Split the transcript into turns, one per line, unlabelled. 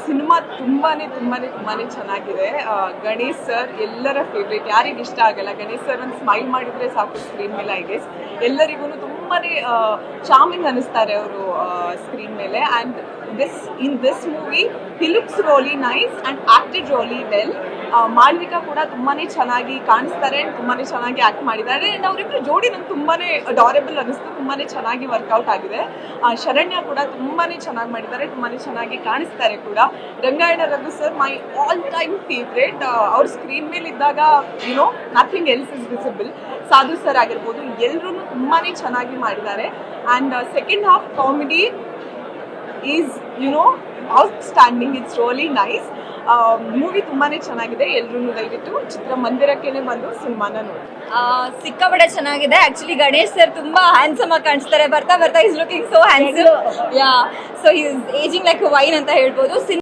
Cinema ತುಂಬಾನೇ ಚೆನ್ನಾಗಿದೆ. Ganesh sir ಎಲ್ಲರ ಫೇವ್ರೇಟ್, ಯಾರಿಗೆ ಇಷ್ಟ ಆಗಲ್ಲ. ಗಣೇಶ್ ಸರ್ ಒಂದು ಸ್ಮೈಲ್ ಮಾಡಿದ್ರೆ ಸಾಕು ಸ್ಕ್ರೀನ್ ಮೇಲೆ. ಐ ಗೆಸ್ ಎಲ್ಲರಿಗೂ ತುಂಬಾನೇ ಚಾರ್ಮಿಂಗ್ ಅನಿಸ್ತಾರೆ ಅವರು ಸ್ಕ್ರೀನ್ ಮೇಲೆ. And in this movie he looks really nice and acted really well. Malvika ಕೂಡ ತುಂಬಾನೇ ಚೆನ್ನಾಗಿ ಕಾಣಿಸ್ತಾರೆ, ತುಂಬಾನೇ ಚೆನ್ನಾಗಿ ಆಕ್ಟ್ ಮಾಡಿದ್ದಾರೆ. ಅಂಡ್ ಅವರಿಬ್ಬರು ಜೋಡಿ ನಂಗೆ ತುಂಬಾನೇ ಅಡಾರೆಬಲ್ ಅನಿಸ್ತು, ತುಂಬಾನೇ ಚೆನ್ನಾಗಿ ವರ್ಕೌಟ್ ಆಗಿದೆ. ಶರಣ್ಯ ಕೂಡ ತುಂಬಾನೇ ಚೆನ್ನಾಗಿ ಮಾಡಿದ್ದಾರೆ, ತುಂಬಾನೇ ಚೆನ್ನಾಗಿ ಕಾಣಿಸ್ತಾರೆ ಕೂಡ. Rangayana Raghu sir my all time favourite. ಅವ್ರ ಸ್ಕ್ರೀನ್ ಮೇಲೆ ಇದ್ದಾಗ ನಥಿಂಗ್ ಎಲ್ಸ್ ಇಸ್ ವಿಸಿಬಲ್. ಸಾಧು ಸರ್ ಆಗಿರ್ಬೋದು, ಎಲ್ಲರೂ ತುಂಬಾನೇ ಚೆನ್ನಾಗಿ ಮಾಡಿದ್ದಾರೆ. And second half comedy is outstanding. It's really nice. Movie ತುಂಬಾನೇ ಚೆನ್ನಾಗಿದೆ. ಎಲ್ಲರೂ ದಯವಿಟ್ಟು ಚಿತ್ರಮಂದಿರಕ್ಕೆ ಬಂದು ಸಿನಿಮಾನ ನೋಡಿ.
ಸಿಕ್ಕಾಪಟ್ಟೆ ಚೆನ್ನಾಗಿದೆ. ಆಕ್ಚುಲಿ ಗಣೇಶ್ ಸರ್ ತುಂಬಾ ಹ್ಯಾಂಡ್ಸಮ್ ಆಗಿ ಕಾಣಿಸ್ತಾರೆ. ಬರ್ತಾ is looking so handsome. Yeah, so he is ageing like wine ಅಂತ ಹೇಳ್ಬೋದು.